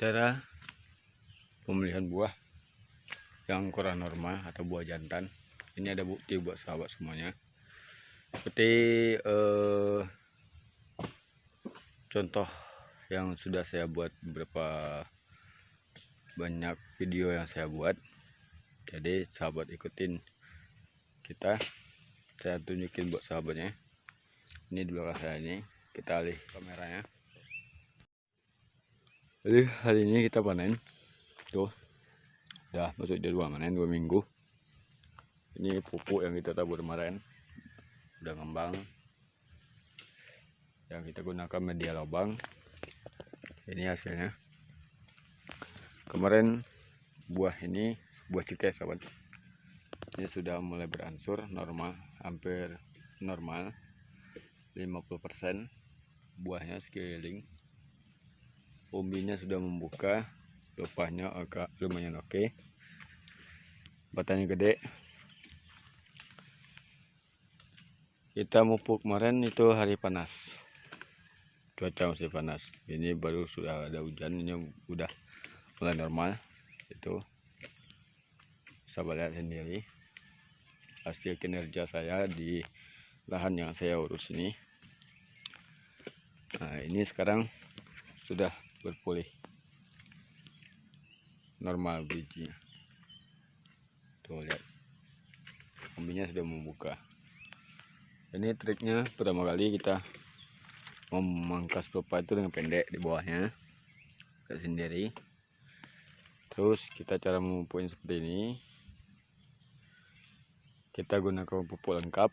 Cara pemilihan buah yang kurang normal atau buah jantan. Ini ada bukti buat sahabat semuanya. Seperti contoh yang sudah saya buat, beberapa banyak video yang saya buat. Jadi sahabat ikutin kita. Saya tunjukin buat sahabatnya. Ini di belakang saya ini. Kita alih kameranya. Jadi hari ini kita panen. Tuh, udah masuk jadwal panen 2 minggu. Ini pupuk yang kita tabur kemarin udah ngembang. Yang kita gunakan media lubang. Ini hasilnya. Kemarin buah ini, buah cengkeh sahabat, ini sudah mulai berangsur normal, hampir normal, 50% buahnya sekeliling. Umbinya sudah membuka, lupahnya agak lumayan oke. Batangnya gede. Kita mupuk kemarin itu hari panas, cuaca masih panas. Ini baru sudah ada hujan, ini udah mulai normal. Itu sahabat lihat sendiri hasil kinerja saya di lahan yang saya urus ini. Nah, ini sekarang sudah berpulih normal bijinya. Tuh lihat, umbinya sudah membuka. Ini triknya, pertama kali kita memangkas pelepah itu dengan pendek di bawahnya, lihat sendiri. Terus kita cara memupuknya seperti ini. Kita gunakan pupuk lengkap,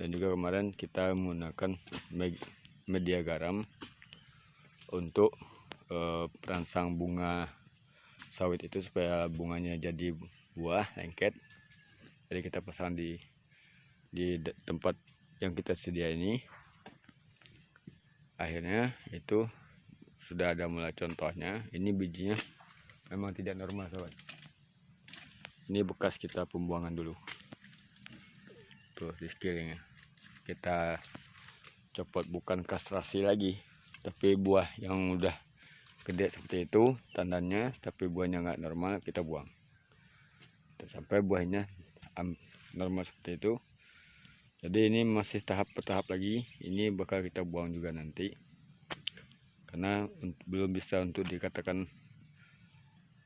dan juga kemarin kita menggunakan media garam untuk perangsang bunga sawit itu supaya bunganya jadi buah lengket. Jadi kita pasang di tempat yang kita sedia ini. Akhirnya itu sudah ada mulai contohnya. Ini bijinya memang tidak normal sobat. Ini bekas kita pembuangan dulu. Tuh di sekelilingnya kita copot, bukan kastrasi lagi, tapi buah yang udah gede seperti itu tandanya, tapi buahnya nggak normal kita buang. Sampai buahnya normal seperti itu. Jadi ini masih tahap bertahap lagi. Ini bakal kita buang juga nanti, karena belum bisa untuk dikatakan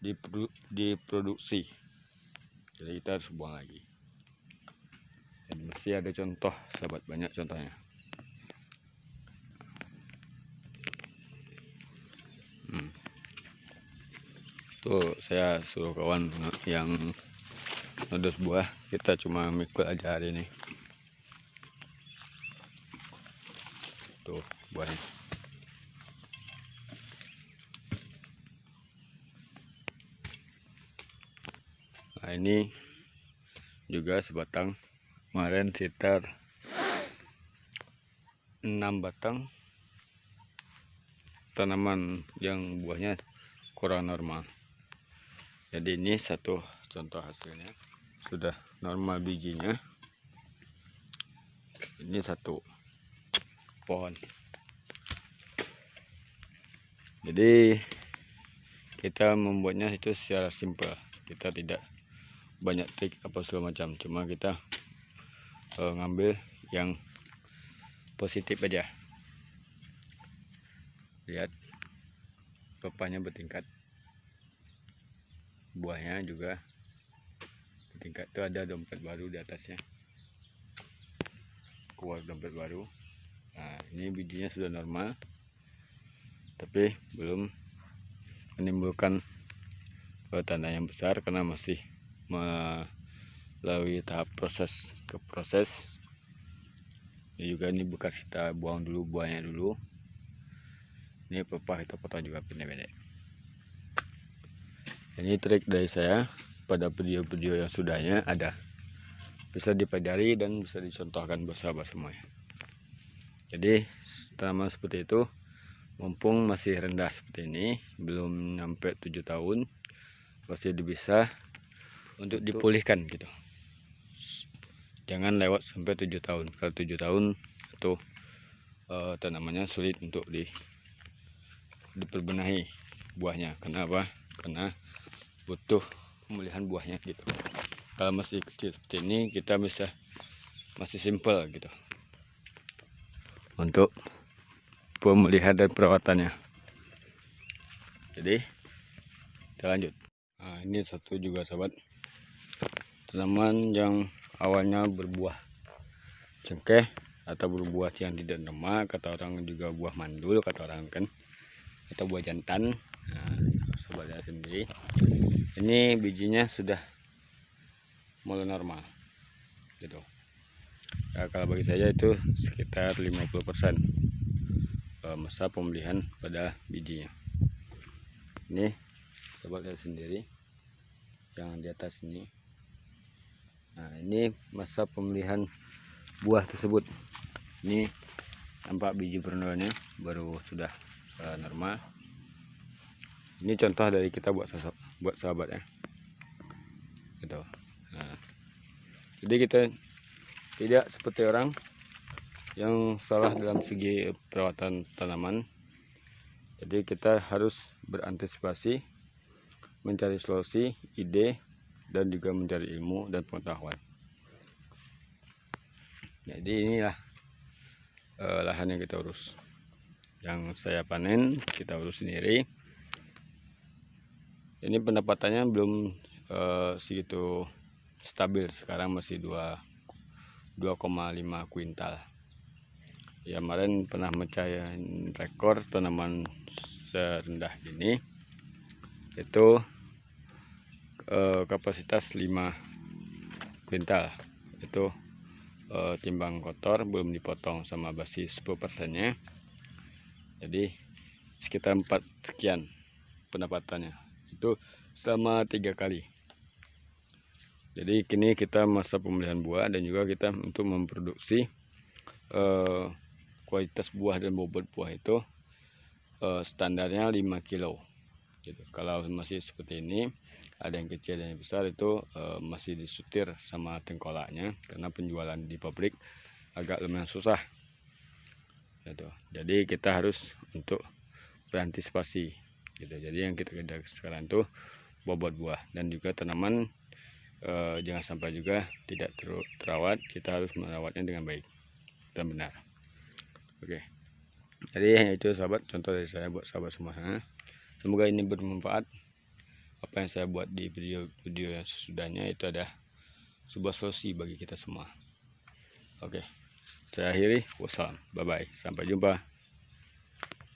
diproduksi. Jadi kita harus buang lagi. Dan masih ada contoh sahabat, banyak contohnya. Tuh saya suruh kawan yang nodus buah, kita cuma mikul aja hari ini. Tuh buahnya. Nah, ini juga sebatang. Kemarin sekitar 6 batang tanaman yang buahnya kurang normal. Jadi ini satu contoh hasilnya, sudah normal bijinya. Ini satu pohon. Jadi kita membuatnya itu secara simpel, kita tidak banyak trik apa segala macam, cuma kita ngambil yang positif aja. Lihat pepahnya bertingkat, buahnya juga bertingkat. Itu ada dompet baru di atasnya, keluar dompet baru. Nah, ini bijinya sudah normal, tapi belum menimbulkan tanda yang besar karena masih melalui tahap proses ke proses. Ini juga ini bekas kita buang dulu buahnya dulu. Ini pepah kita potong juga pendek-pendek. Ini trik dari saya. Pada video-video yang sudahnya ada, bisa dipelajari dan bisa dicontohkan buat sahabat semuanya. Jadi tanaman seperti itu, mumpung masih rendah seperti ini, belum sampai 7 tahun, masih bisa untuk dipulihkan gitu. Jangan lewat sampai 7 tahun. Kalau 7 tahun itu tanamannya sulit untuk diperbenahi, buahnya. Kenapa? Karena butuh pemulihan buahnya gitu. Kalau masih kecil seperti ini kita bisa masih simple gitu untuk pemulihan dan perawatannya. Jadi kita lanjut. Nah, ini satu juga sahabat, tanaman yang awalnya berbuah cengkeh atau berbuah yang tidak normal, kata orang juga buah mandul kata orang kan, atau buah jantan. Nah, sobat lihat sendiri, ini bijinya sudah mulai normal gitu. Nah, kalau bagi saya itu sekitar 50% masa pemulihan pada bijinya. Ini sobat lihat sendiri yang di atas ini. Nah, ini masa pemulihan buah tersebut. Ini nampak biji bernoulnya baru sudah normal. Ini contoh dari kita buat sahabat ya gitu. Nah, jadi kita tidak seperti orang yang salah dalam segi perawatan tanaman. Jadi kita harus berantisipasi, mencari solusi, ide, dan juga mencari ilmu dan pengetahuan. Jadi inilah lahan yang kita urus. Yang saya panen kita urus sendiri. Ini pendapatannya belum segitu stabil, sekarang masih 2,5 kuintal. Ya, kemarin pernah mencapai rekor tanaman serendah ini, itu kapasitas 5 kuintal. Itu timbang kotor, belum dipotong sama basi 10%-nya. Jadi sekitar 4 sekian pendapatannya, itu sama 3 kali. Jadi kini kita masa pemulihan buah dan juga kita untuk memproduksi kualitas buah dan bobot buah itu standarnya 5 kilo gitu. Kalau masih seperti ini, ada yang kecil dan yang besar, itu masih disutir sama tengkolaknya, karena penjualan di pabrik agak lumayan susah gitu. Jadi kita harus untuk berantisipasi gitu. Jadi yang kita kerjakan sekarang tuh bobot buah dan juga tanaman, jangan sampai juga tidak terawat. Kita harus merawatnya dengan baik dan benar. Oke, jadi itu sahabat, contoh dari saya buat sahabat semua. Semoga ini bermanfaat. Apa yang saya buat di video yang sesudahnya itu ada sebuah solusi bagi kita semua. Oke, saya akhiri. Wassalam, bye bye, sampai jumpa.